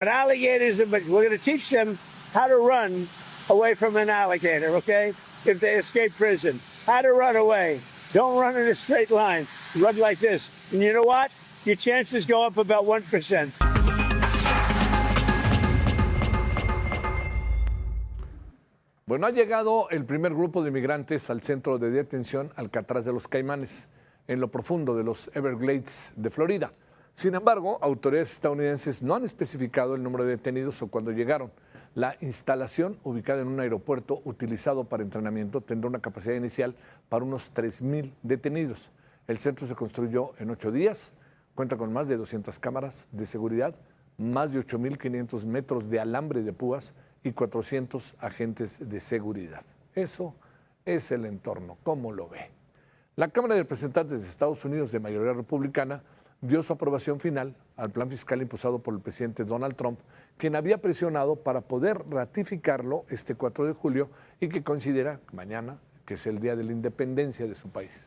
Alligators, but we're going to teach them how to run away from an alligator, okay? If they escape prison, how to run away. Don't run in a straight line. Run like this. And you know what? Your chances go up about 1%. Bueno, ha llegado el primer grupo de migrantes al centro de detención Alcatraz de los Caimanes, en lo profundo de los Everglades de Florida. Sin embargo, autoridades estadounidenses no han especificado el número de detenidos o cuándo llegaron. La instalación, ubicada en un aeropuerto utilizado para entrenamiento, tendrá una capacidad inicial para unos 3,000 detenidos. El centro se construyó en 8 días, cuenta con más de 200 cámaras de seguridad, más de 8,500 metros de alambre de púas y 400 agentes de seguridad. Eso es el entorno, ¿cómo lo ve? La Cámara de Representantes de Estados Unidos, de mayoría republicana, dio su aprobación final al plan fiscal impulsado por el presidente Donald Trump, quien había presionado para poder ratificarlo este 4 de julio y que considera mañana que es el día de la independencia de su país.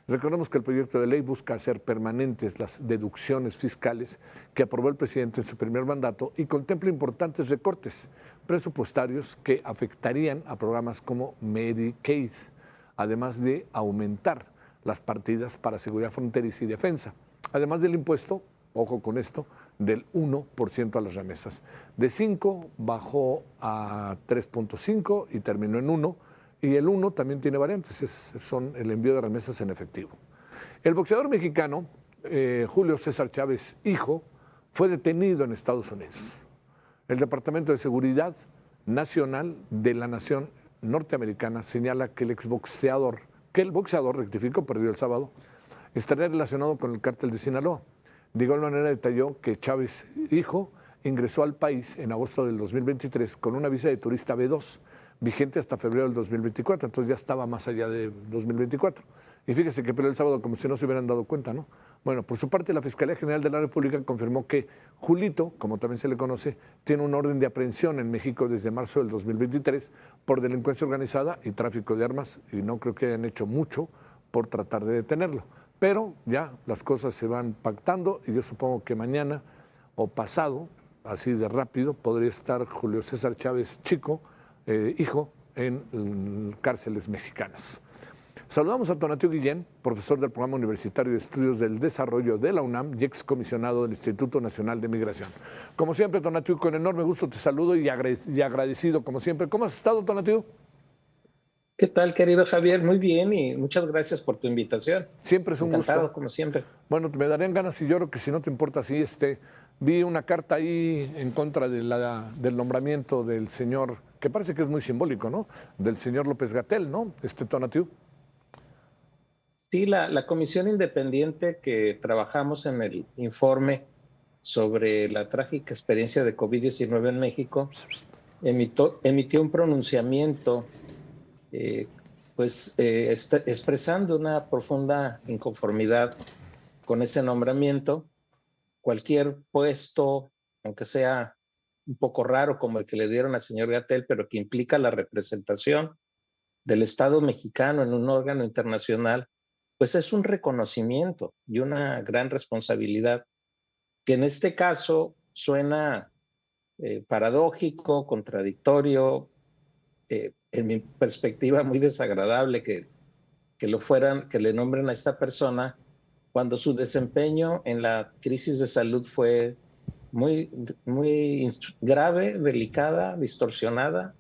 Recordemos que el proyecto de ley busca hacer permanentes las deducciones fiscales que aprobó el presidente en su primer mandato y contempla importantes recortes presupuestarios que afectarían a programas como Medicaid, además de aumentar las partidas para seguridad fronteriza y defensa. Además del impuesto, ojo con esto, del 1% a las remesas. De 5 bajó a 3.5 y terminó en 1. Y el 1 también tiene variantes, son el envío de remesas en efectivo. El boxeador mexicano Julio César Chávez, hijo, fue detenido en Estados Unidos. El Departamento de Seguridad Nacional de la Nación norteamericana señala que el boxeador, rectificó, perdió el sábado, estaría relacionado con el cártel de Sinaloa. De igual manera detalló que Chávez, hijo, ingresó al país en agosto del 2023 con una visa de turista B2, vigente hasta febrero del 2024, entonces ya estaba más allá de 2024. Y fíjese que perdió el sábado como si no se hubieran dado cuenta, ¿no? Bueno, por su parte, la Fiscalía General de la República confirmó que Julito, como también se le conoce, tiene un orden de aprehensión en México desde marzo del 2023 por delincuencia organizada y tráfico de armas, y no creo que hayan hecho mucho por tratar de detenerlo. Pero ya las cosas se van pactando y yo supongo que mañana o pasado, así de rápido, podría estar Julio César Chávez chico, hijo, en cárceles mexicanas. Saludamos a Tonatiuh Guillén, profesor del Programa Universitario de Estudios del Desarrollo de la UNAM y excomisionado del Instituto Nacional de Migración. Como siempre, Tonatiuh, con enorme gusto te saludo y agradecido como siempre. ¿Cómo has estado, Tonatiuh? ¿Qué tal, querido Javier? Muy bien y muchas gracias por tu invitación. Siempre es un Encantado, gusto. como siempre. Bueno, me darían ganas y yo creo que si no te importa, sí, vi una carta ahí en contra del nombramiento del señor, que parece que es muy simbólico, ¿no? Del señor López-Gatell, ¿no? Tonatiuh. Sí, la comisión independiente que trabajamos en el informe sobre la trágica experiencia de COVID-19 en México emitió un pronunciamiento expresando una profunda inconformidad con ese nombramiento. Cualquier puesto, aunque sea un poco raro como el que le dieron al señor Gatell, pero que implica la representación del Estado mexicano en un órgano internacional, pues es un reconocimiento y una gran responsabilidad, que en este caso suena paradójico, contradictorio, en mi perspectiva muy desagradable que le nombren a esta persona cuando su desempeño en la crisis de salud fue muy, muy grave, delicada, distorsionada,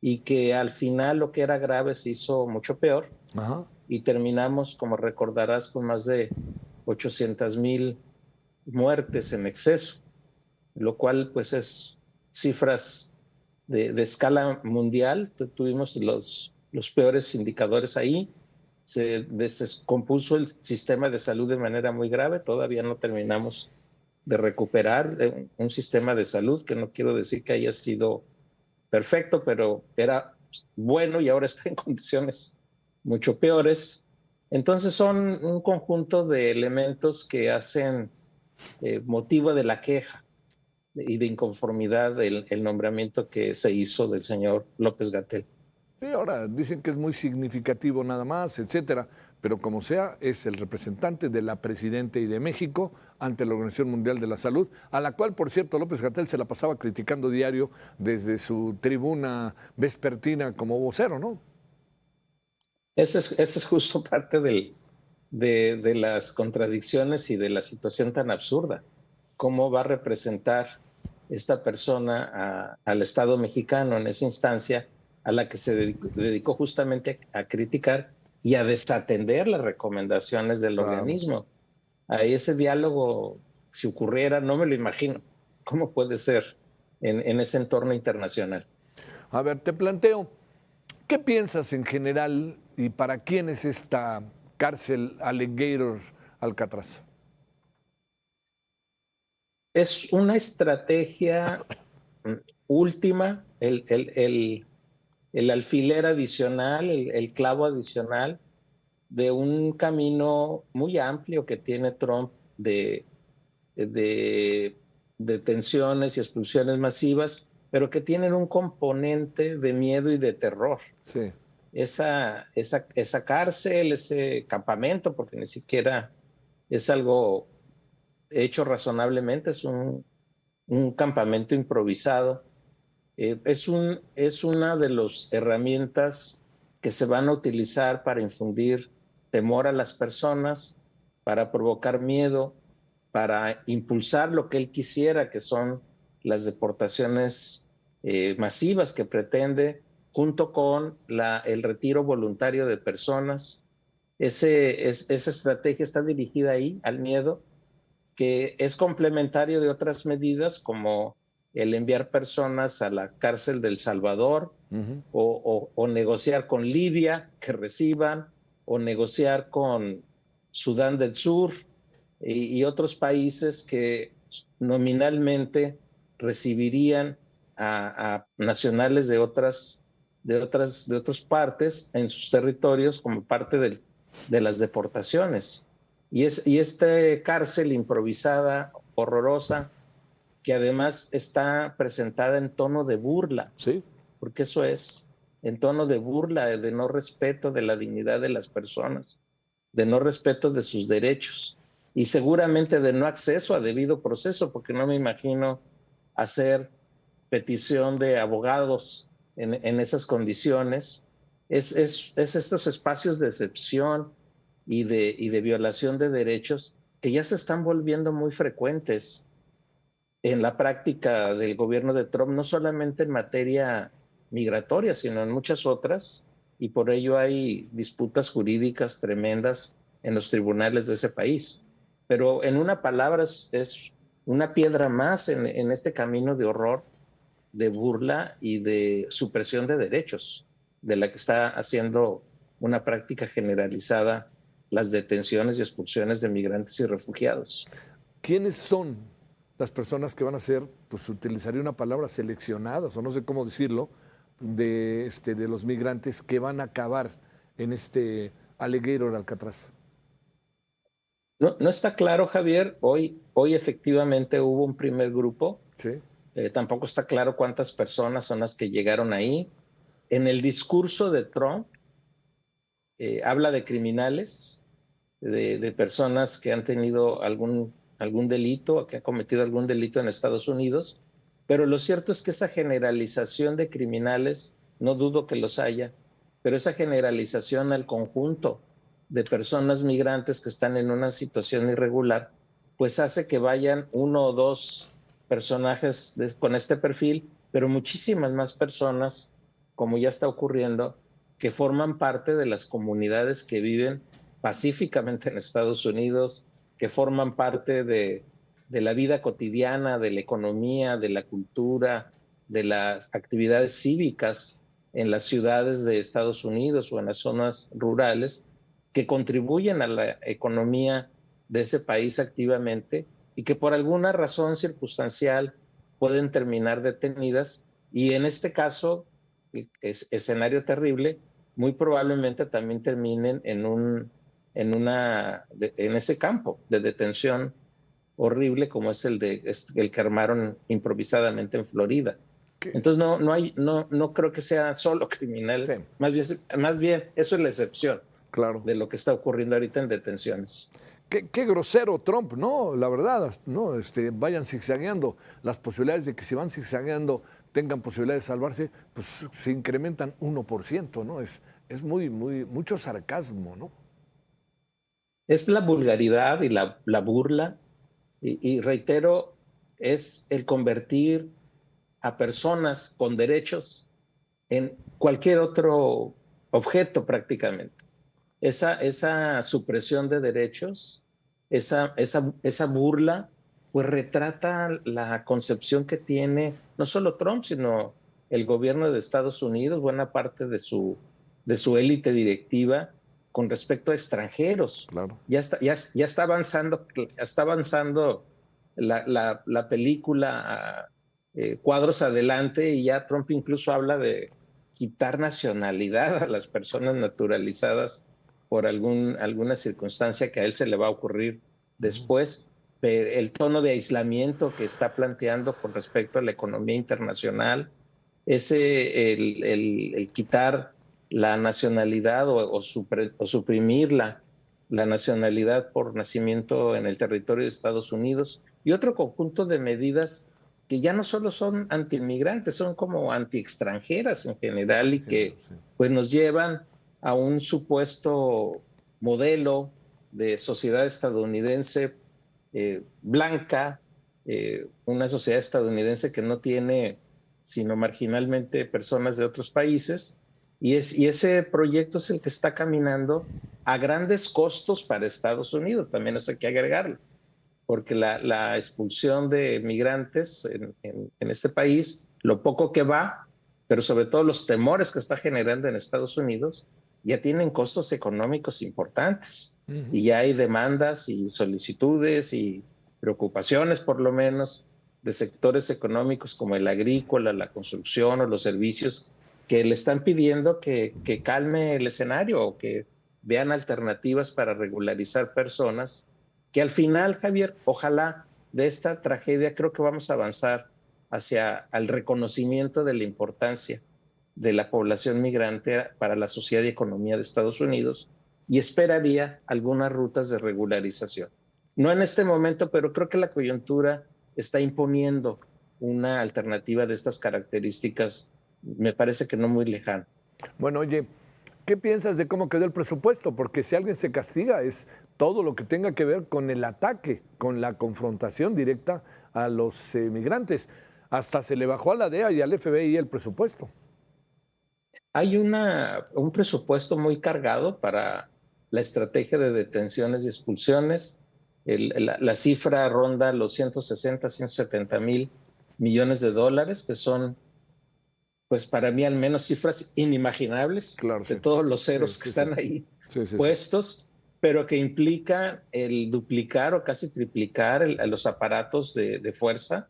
y que al final lo que era grave se hizo mucho peor. Ajá. Y terminamos, como recordarás, con más de 800,000 muertes en exceso, lo cual pues es cifras de escala mundial. Tuvimos los peores indicadores ahí. Se descompuso el sistema de salud de manera muy grave. Todavía no terminamos de recuperar un sistema de salud que no quiero decir que haya sido perfecto, pero era bueno y ahora está en condiciones mucho peores. Entonces son un conjunto de elementos que hacen motivo de la queja y de inconformidad el nombramiento que se hizo del señor López-Gatell. Sí, ahora dicen que es muy significativo nada más, etcétera. pero como sea, es el representante de la Presidenta y de México ante la Organización Mundial de la Salud, a la cual, por cierto, López-Gatell se la pasaba criticando diario desde su tribuna vespertina como vocero, ¿no? Ese es justo parte de las contradicciones y de la situación tan absurda. ¿Cómo va a representar esta persona al Estado mexicano en esa instancia a la que se dedicó justamente a criticar y a desatender las recomendaciones del organismo? Ahí ese diálogo, si ocurriera, no me lo imagino. ¿Cómo puede ser en ese entorno internacional? A ver, te planteo, ¿qué piensas en general y para quién es esta cárcel Alligator Alcatraz? Es una estrategia última, el alfiler adicional, el clavo adicional de un camino muy amplio que tiene Trump de detenciones y expulsiones masivas, pero que tienen un componente de miedo y de terror. Sí. Esa cárcel, ese campamento, porque ni siquiera es algo hecho razonablemente, es un campamento improvisado. Es una de las herramientas que se van a utilizar para infundir temor a las personas, para provocar miedo, para impulsar lo que él quisiera, que son las deportaciones masivas que pretende, junto con el retiro voluntario de personas. Esa estrategia está dirigida ahí, al miedo, que es complementario de otras medidas como el enviar personas a la cárcel de El Salvador, o negociar con Libia que reciban, o negociar con Sudán del Sur y otros países que nominalmente recibirían a nacionales de otras partes en sus territorios como parte de las deportaciones. Y esta cárcel improvisada, horrorosa, que además está presentada en tono de burla. Sí. Porque eso es, en tono de burla, de no respeto de la dignidad de las personas, de no respeto de sus derechos y seguramente de no acceso a debido proceso, porque no me imagino hacer petición de abogados en esas condiciones. Es estos espacios de excepción y de violación de derechos que ya se están volviendo muy frecuentes en la práctica del gobierno de Trump, no solamente en materia migratoria, sino en muchas otras, y por ello hay disputas jurídicas tremendas en los tribunales de ese país. Pero en una palabra es una piedra más en este camino de horror, de burla y de supresión de derechos, de la que está haciendo una práctica generalizada las detenciones y expulsiones de migrantes y refugiados. ¿Quiénes son las personas que van a ser, pues utilizaría una palabra, seleccionadas, o no sé cómo decirlo, de los migrantes que van a acabar en este Alligator Alcatraz? No está claro, Javier. Hoy efectivamente hubo un primer grupo. Sí. Tampoco está claro cuántas personas son las que llegaron ahí. En el discurso de Trump habla de criminales, de personas que han tenido algún delito, que han cometido algún delito en Estados Unidos, pero lo cierto es que esa generalización de criminales, no dudo que los haya, pero esa generalización al conjunto de personas migrantes que están en una situación irregular, pues hace que vayan uno o dos personajes con este perfil, pero muchísimas más personas, como ya está ocurriendo, que forman parte de las comunidades que viven pacíficamente en Estados Unidos, que forman parte de la vida cotidiana, de la economía, de la cultura, de las actividades cívicas en las ciudades de Estados Unidos o en las zonas rurales, que contribuyen a la economía de ese país activamente y que por alguna razón circunstancial pueden terminar detenidas y en este caso, escenario terrible, muy probablemente también terminen en ese campo de detención horrible como es el que armaron improvisadamente en Florida. ¿Qué? Entonces no creo que sea solo criminales, sí. más bien eso es la excepción. Claro. de lo que está ocurriendo ahorita en detenciones. Qué grosero Trump, ¿no? La verdad, ¿no? Vayan zigzagueando. Las posibilidades de que si van zigzagueando tengan posibilidades de salvarse, pues se incrementan 1%, ¿no? Es mucho sarcasmo, ¿no? Es la vulgaridad y la burla, y reitero, es el convertir a personas con derechos en cualquier otro objeto prácticamente. Esa supresión de derechos, esa burla, pues retrata la concepción que tiene no solo Trump, sino el gobierno de Estados Unidos, buena parte de su élite directiva con respecto a extranjeros. Claro. Ya está avanzando la película cuadros adelante, y ya Trump incluso habla de quitar nacionalidad a las personas naturalizadas por alguna circunstancia que a él se le va a ocurrir después. Pero el tono de aislamiento que está planteando con respecto a la economía internacional, el quitar la nacionalidad o suprimir la nacionalidad por nacimiento en el territorio de Estados Unidos, y otro conjunto de medidas que ya no solo son anti-inmigrantes, son como anti-extranjeras en general, y que pues nos llevan a un supuesto modelo de sociedad estadounidense blanca, una sociedad estadounidense que no tiene sino marginalmente personas de otros países, y ese proyecto es el que está caminando a grandes costos para Estados Unidos, también eso hay que agregarlo, porque la expulsión de migrantes en este país, lo poco que va, pero sobre todo los temores que está generando en Estados Unidos, ya tienen costos económicos importantes. Y ya hay demandas y solicitudes y preocupaciones, por lo menos, de sectores económicos como el agrícola, la construcción o los servicios, que le están pidiendo que calme el escenario, o que vean alternativas para regularizar personas, que al final, Javier, ojalá de esta tragedia creo que vamos a avanzar hacia el reconocimiento de la importancia de la población migrante para la sociedad y economía de Estados Unidos, y esperaría algunas rutas de regularización. No en este momento, pero creo que la coyuntura está imponiendo una alternativa de estas características, me parece que no muy lejana. Bueno, oye, ¿qué piensas de cómo quedó el presupuesto? Porque si alguien se castiga es todo lo que tenga que ver con el ataque, con la confrontación directa a los migrantes. Hasta se le bajó a la DEA y al FBI el presupuesto. Hay un presupuesto muy cargado para la estrategia de detenciones y expulsiones. La cifra ronda los 160, 170 mil millones de dólares, que son, pues para mí al menos, cifras inimaginables, Claro, de sí. todos los Sí, ceros sí, que sí. están ahí Sí, sí, sí. puestos, pero que implica el duplicar o casi triplicar los aparatos de fuerza,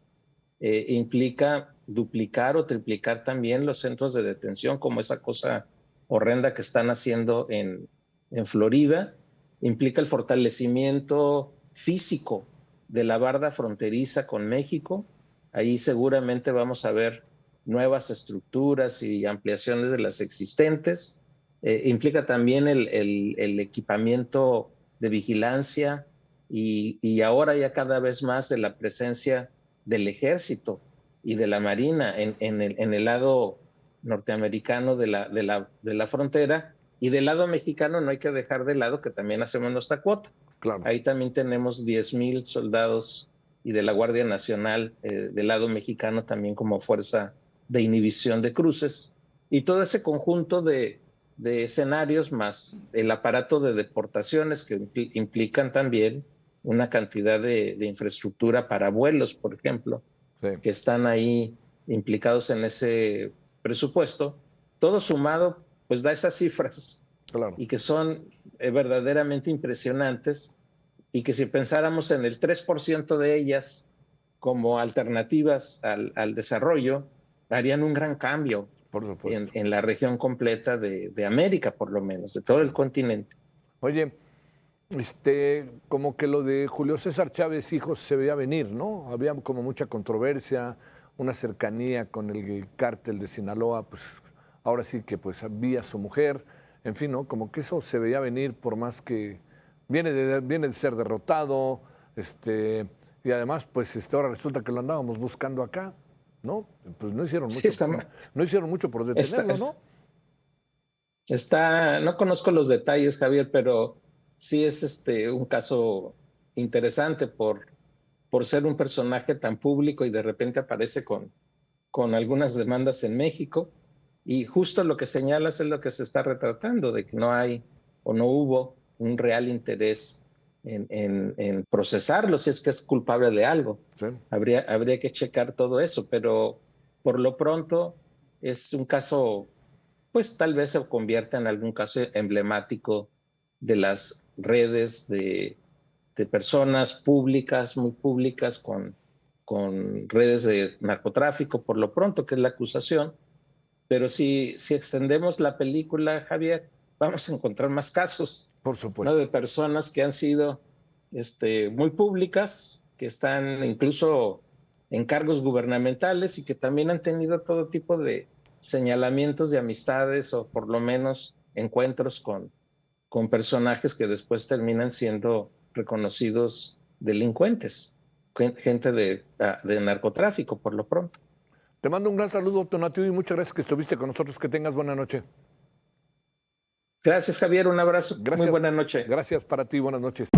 implica duplicar o triplicar también los centros de detención, como esa cosa horrenda que están haciendo en Florida, implica el fortalecimiento físico de la barda fronteriza con México. Ahí seguramente vamos a ver nuevas estructuras y ampliaciones de las existentes. Implica también el equipamiento de vigilancia, y ahora ya cada vez más de la presencia del ejército y de la marina en el lado norteamericano de la frontera, y del lado mexicano no hay que dejar de lado que también hacemos nuestra cuota. Claro. Ahí también tenemos 10,000 soldados, y de la Guardia Nacional del lado mexicano también como fuerza de inhibición de cruces, y todo ese conjunto de escenarios más el aparato de deportaciones que implican también una cantidad de infraestructura para vuelos, por ejemplo, Sí. que están ahí implicados en ese presupuesto. Todo sumado, pues da esas cifras, Claro. y que son verdaderamente impresionantes, y que si pensáramos en el 3% de ellas como alternativas al desarrollo, harían un gran cambio Por supuesto. en la región completa de América, por lo menos, de todo el continente. Oye, como que lo de Julio César Chávez hijo se veía venir, ¿no? Había como mucha controversia, una cercanía con el cártel de Sinaloa, pues ahora sí que pues había su mujer, en fin, ¿no? Como que eso se veía venir por más que viene de ser derrotado, y además, pues ahora resulta que lo andábamos buscando acá, ¿no? Pues no hicieron Sí, mucho, no hicieron mucho por detenerlo, ¿no? No conozco los detalles, Javier, pero sí es un caso interesante por ser un personaje tan público y de repente aparece con algunas demandas en México. Y justo lo que señalas es lo que se está retratando, de que no hay o no hubo un real interés en procesarlo si es que es culpable de algo. Sí. Habría que checar todo eso, pero por lo pronto es un caso, pues tal vez se convierta en algún caso emblemático de las redes de personas públicas, muy públicas, con redes de narcotráfico, por lo pronto, que es la acusación. Pero si extendemos la película, Javier, vamos a encontrar más casos, Por ¿no? supuesto. De personas que han sido muy públicas, que están incluso en cargos gubernamentales y que también han tenido todo tipo de señalamientos de amistades o por lo menos encuentros con personajes que después terminan siendo reconocidos delincuentes, gente de narcotráfico, por lo pronto. Te mando un gran saludo, Tonatiuh, y muchas gracias que estuviste con nosotros. Que tengas buena noche. Gracias, Javier. Un abrazo. Muy Gracias. buena noche. Gracias para ti. Buenas noches.